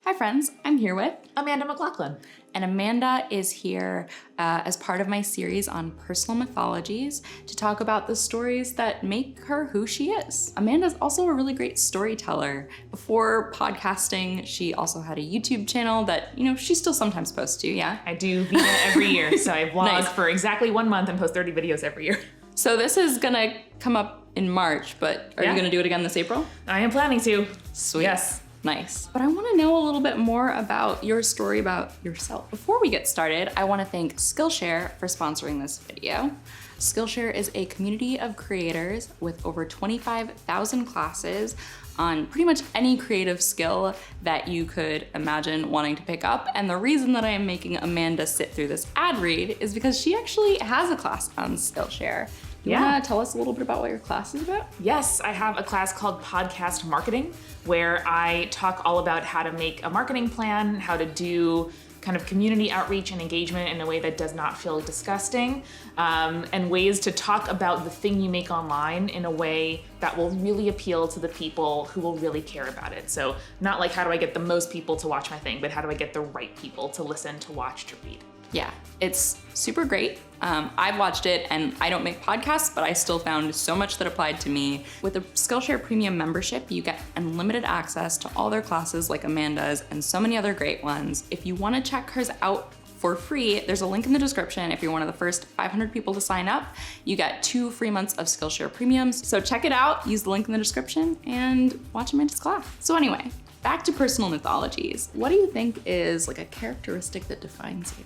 Hi friends, I'm here with Amanda McLoughlin. And Amanda is here as part of my series on personal mythologies to talk about the stories that make her who she is. Amanda's also a really great storyteller. Before podcasting, she also had a YouTube channel that, she still sometimes posts to, yeah? I do Vina every year, so I vlog Nice. for exactly 1 month and post 30 videos every year. So this is gonna come up in March, but are you gonna do it again this April? I am planning to. Sweet. Yes. Nice. But I want to know a little bit more about your story about yourself. Before we get started, I want to thank Skillshare for sponsoring this video. Skillshare is a community of creators with over 25,000 classes on pretty much any creative skill that you could imagine wanting to pick up. And the reason that I am making Amanda sit through this ad read is because she actually has a class on Skillshare. You wanna tell us a little bit about what your class is about? Yes, I have a class called Podcast Marketing, where I talk all about how to make a marketing plan, how to do kind of community outreach and engagement in a way that does not feel disgusting, and ways to talk about the thing you make online in a way that will really appeal to the people who will really care about it. So not like how do I get the most people to watch my thing, but how do I get the right people to listen, to watch, to read. Yeah, it's super great. I've watched it and I don't make podcasts, but I still found so much that applied to me. With the Skillshare Premium membership, you get unlimited access to all their classes like Amanda's and so many other great ones. If you wanna check hers out for free, there's a link in the description. If you're one of the first 500 people to sign up, you get 2 free months of Skillshare Premiums. So check it out, use the link in the description and watch Amanda's class. So anyway, back to personal mythologies. What do you think is like a characteristic that defines you?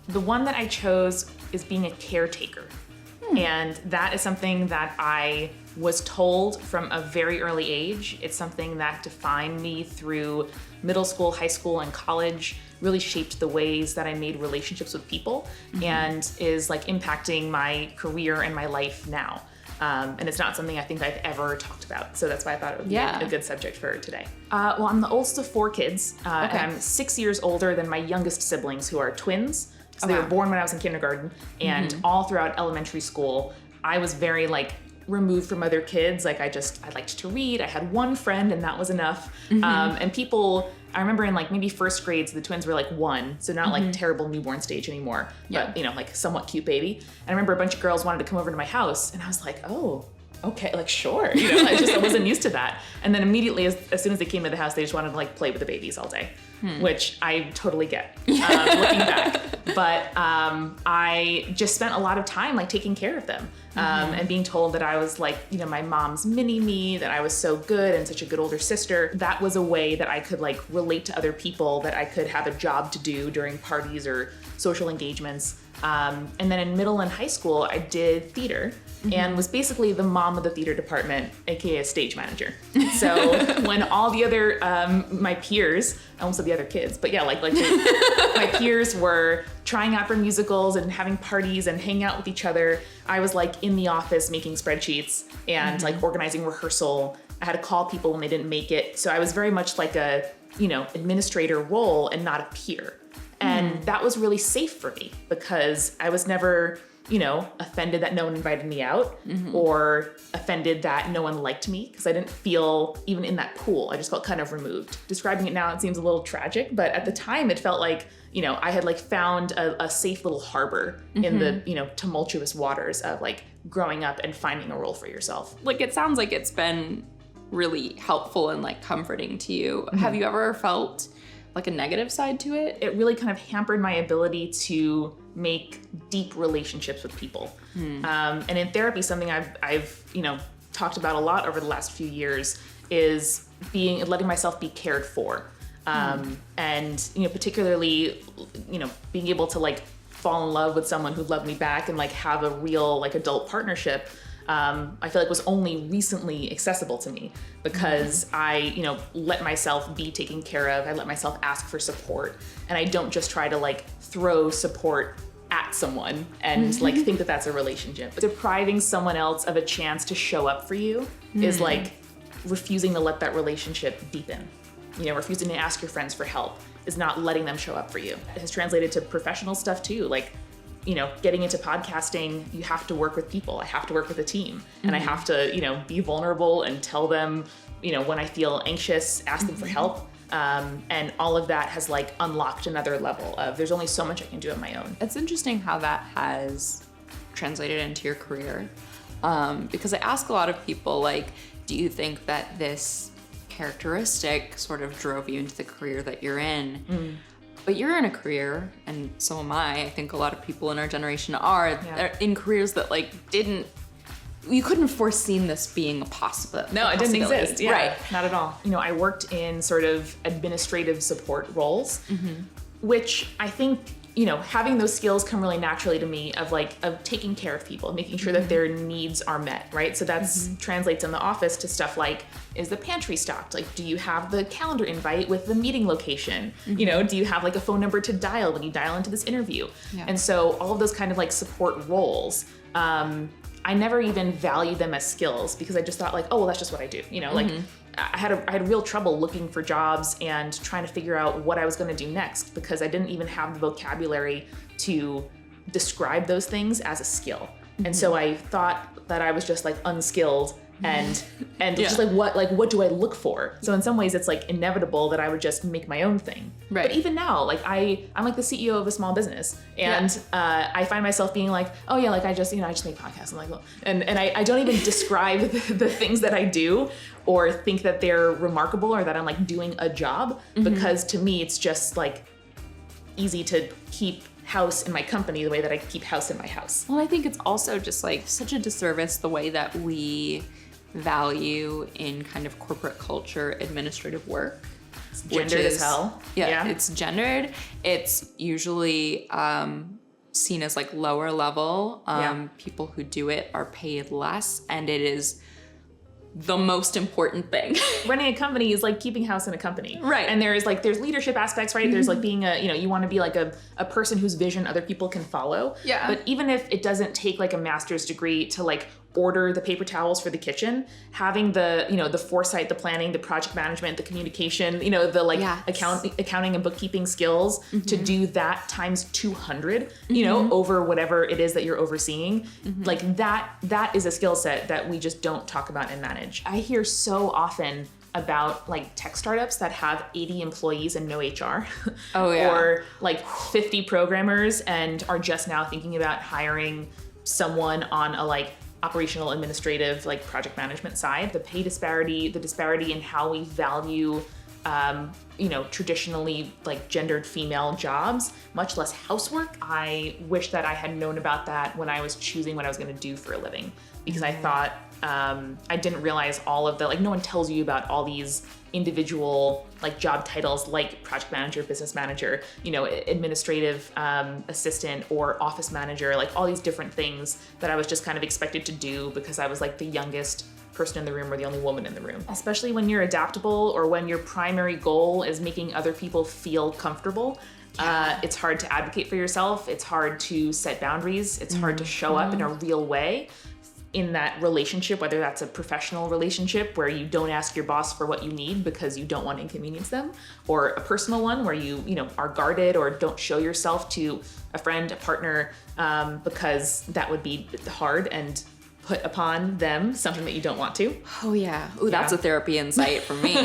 The one that I chose is being a caretaker. And that is something that I was told from a very early age. It's something that defined me through middle school, high school, and college, really shaped the ways that I made relationships with people and is like impacting my career and my life now. And it's not something I think I've ever talked about. So that's why I thought it would be a good subject for today. Well, I'm the oldest of 4 kids. And I'm 6 years older than my youngest siblings, who are twins. So they were born when I was in kindergarten, and all throughout elementary school, I was very removed from other kids. I liked to read. I had one friend and that was enough. And people, I remember in maybe first grade, so the twins were 1, so not terrible newborn stage anymore, but somewhat cute baby. And I remember a bunch of girls wanted to come over to my house and I was like, oh, okay, sure. I wasn't used to that. And then immediately, as soon as they came to the house, they just wanted to play with the babies all day, which I totally get looking back. But I just spent a lot of time taking care of them and being told that I was my mom's mini-me, that I was so good and such a good older sister. That was a way that I could relate to other people, that I could have a job to do during parties or social engagements. And then in middle and high school, I did theater and was basically the mom of the theater department, aka a stage manager. So when all the other, my peers, I almost said the other kids, but yeah, my peers were trying out for musicals and having parties and hanging out with each other, I was in the office making spreadsheets and organizing rehearsal. I had to call people when they didn't make it. So I was very much a, administrator role and not a peer. And that was really safe for me because I was never, offended that no one invited me out or offended that no one liked me because I didn't feel even in that pool. I just felt kind of removed. Describing it now, it seems a little tragic, but at the time it felt like, I had found a safe little harbor in the, tumultuous waters of growing up and finding a role for yourself. It sounds like it's been really helpful and comforting to you. Have you ever felt a negative side to it? It really kind of hampered my ability to make deep relationships with people. And in therapy, something I've talked about a lot over the last few years is letting myself be cared for. And, particularly, being able to fall in love with someone who loved me back and have a real adult partnership. I feel was only recently accessible to me because I, let myself be taken care of. I let myself ask for support, and I don't just try to throw support at someone and think that that's a relationship. Depriving someone else of a chance to show up for you is refusing to let that relationship deepen. Refusing to ask your friends for help is not letting them show up for you. It has translated to professional stuff too. Getting into podcasting, you have to work with people. I have to work with a team and I have to, be vulnerable and tell them, when I feel anxious, ask them for help. And all of that has like unlocked another level of there's only so much I can do on my own. It's interesting how that has translated into your career. Because I ask a lot of people, like, do you think that this characteristic sort of drove you into the career that you're in? But you're in a career, and so am I. I think a lot of people in our generation are. They're in careers that like you couldn't have foreseen this being a possibility. No, it didn't exist. Yeah, Right. Not at all. You know, I worked in sort of administrative support roles, which I think, you know, having those skills come really naturally to me of taking care of people, making sure that their needs are met, right? So that's translates in the office to stuff like, is the pantry stocked? Like, do you have the calendar invite with the meeting location? You know, do you have like a phone number to dial when you dial into this interview? Yeah. And so all of those kind of like support roles, I never even valued them as skills because I just thought like, oh, well, that's just what I do. You know, like I had real trouble looking for jobs and trying to figure out what I was going to do next because I didn't even have the vocabulary to describe those things as a skill. And so I thought that I was just like unskilled and just like what do I look for? So in some ways it's like inevitable that I would just make my own thing. Right. But even now, like I'm like the CEO of a small business and I find myself being like, oh yeah, like I just make podcasts. I'm like, well, and I don't even describe the things that I do or think that they're remarkable or that I'm like doing a job because to me it's just like easy to keep house in my company the way that I keep house in my house. Well, I think it's also just like such a disservice the way that we value in kind of corporate culture administrative work. It's gendered as hell. Yeah, it's gendered. It's usually seen as like lower level. People who do it are paid less, and it is the most important thing. Running a company is like keeping house in a company. Right. And there's leadership aspects, right? There's like being you want to be like a person whose vision other people can follow. Yeah. But even if it doesn't take like a master's degree to like order the paper towels for the kitchen, having the, the foresight, the planning, the project management, the communication, the like accounting and bookkeeping skills to do that times 200, over whatever it is that you're overseeing. Like that is a skill set that we just don't talk about and manage. I hear so often about like tech startups that have 80 employees and no HR. Oh yeah. Or like 50 programmers and are just now thinking about hiring someone on a like operational administrative like project management side. The pay disparity, the disparity in how we value traditionally like gendered female jobs, much less housework. I wish that I had known about that when I was choosing what I was going to do for a living, because I thought I didn't realize all of the, like, no one tells you about all these individual like job titles like project manager, business manager, administrative assistant or office manager, like all these different things that I was just kind of expected to do because I was like the youngest person in the room or the only woman in the room. Especially when you're adaptable or when your primary goal is making other people feel comfortable. It's hard to advocate for yourself. It's hard to set boundaries. It's hard to show up in a real way in that relationship, whether that's a professional relationship where you don't ask your boss for what you need because you don't want to inconvenience them, or a personal one where you are guarded or don't show yourself to a friend, a partner, because that would be hard and put upon them something that you don't want to. Oh yeah. Ooh, that's a therapy insight for me.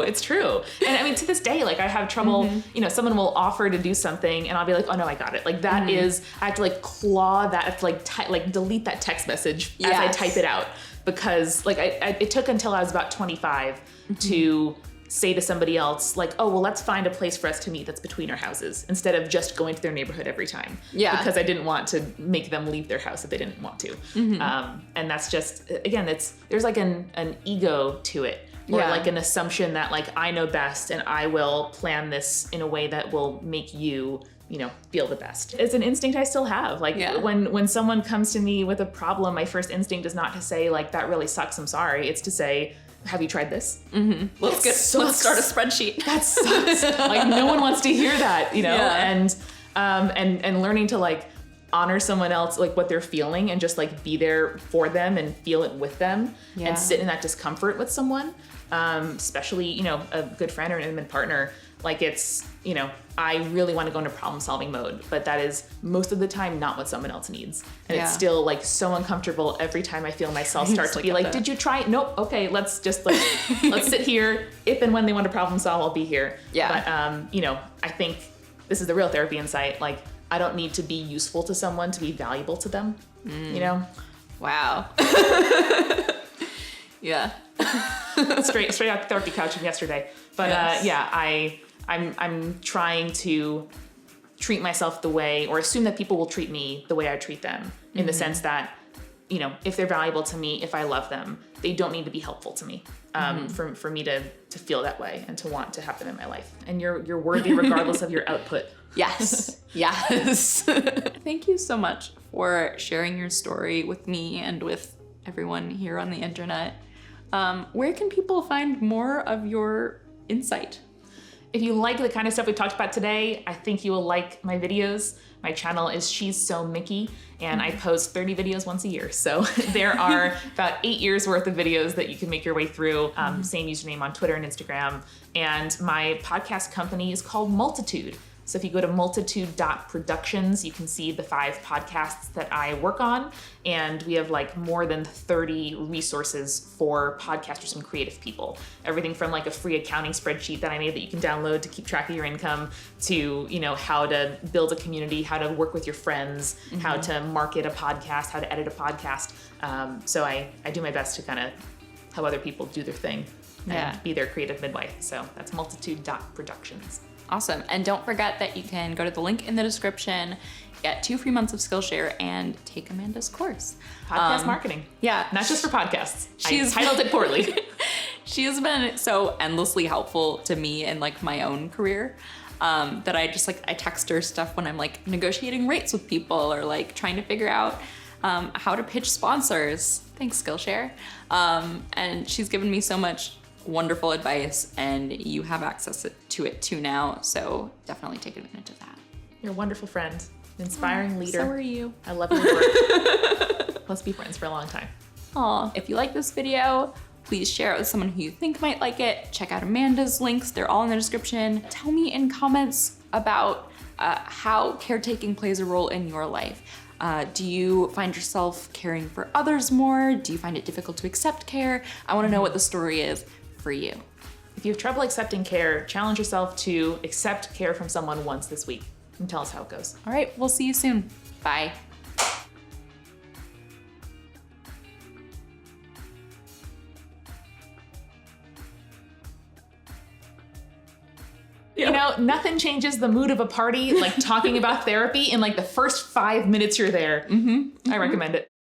It's true. And I mean, to this day, like I have trouble, someone will offer to do something and I'll be like, oh no, I got it. Like that is, I have to like claw that, I have to like delete that text message as I type it out, because like it took until I was about 25 to say to somebody else like, oh, well, let's find a place for us to meet that's between our houses, instead of just going to their neighborhood every time. Yeah. Because I didn't want to make them leave their house if they didn't want to. And that's just, again, there's like an ego to it, or like an assumption that like I know best and I will plan this in a way that will make you feel the best. It's an instinct I still have. Like when someone comes to me with a problem, my first instinct is not to say like, that really sucks, I'm sorry. It's to say, have you tried this? Let's start a spreadsheet. That sucks. Like no one wants to hear that, and learning to like honor someone else, like what they're feeling, and just like be there for them and feel it with them and sit in that discomfort with someone, especially, you know, a good friend or an intimate partner. Like it's, you know, I really want to go into problem solving mode, but that is most of the time not what someone else needs. And it's still like so uncomfortable every time I feel myself start to be like, did you try it? Nope. Okay. Let's just like, let's sit here. If and when they want to problem solve, I'll be here. Yeah. But, you know, I think this is the real therapy insight. Like, I don't need to be useful to someone to be valuable to them, you know? Wow. Yeah. straight out the therapy couch from yesterday. But I'm trying to treat myself the way, or assume that people will treat me the way I treat them, in the sense that, you know, if they're valuable to me, if I love them, they don't need to be helpful to me, for me to feel that way and to want to have them in my life. And you're worthy regardless of your output. Yes. Yes. Thank you so much for sharing your story with me and with everyone here on the internet. Where can people find more of your insight? If you like the kind of stuff we talked about today, I think you will like my videos. My channel is She's So Mickey, and I post 30 videos once a year. So there are about 8 years worth of videos that you can make your way through. Same username on Twitter and Instagram. And my podcast company is called Multitude. So if you go to multitude.productions, you can see the 5 podcasts that I work on. And we have like more than 30 resources for podcasters and creative people. Everything from like a free accounting spreadsheet that I made that you can download to keep track of your income, to, you know, how to build a community, how to work with your friends, how to market a podcast, how to edit a podcast. So I do my best to kind of help other people do their thing and be their creative midwife. So that's multitude.productions. Awesome. And don't forget that you can go to the link in the description, get 2 free months of Skillshare, and take Amanda's course. Podcast marketing. Yeah. Not just for podcasts. I titled it poorly. She has been so endlessly helpful to me in like my own career, that I text her stuff when I'm like negotiating rates with people or like trying to figure out how to pitch sponsors. Thanks, Skillshare. And she's given me so much wonderful advice, and you have access to it too now, so definitely take advantage of that. You're a wonderful friend, inspiring leader. So are you. I love your work. Let's be friends for a long time. Aw, if you like this video, please share it with someone who you think might like it. Check out Amanda's links, they're all in the description. Tell me in comments about how caretaking plays a role in your life. Do you find yourself caring for others more? Do you find it difficult to accept care? I want to know what the story is for you. If you have trouble accepting care, challenge yourself to accept care from someone once this week and tell us how it goes. All right, we'll see you soon. Bye. You know, nothing changes the mood of a party like talking about therapy in like the first 5 minutes you're there. I recommend it.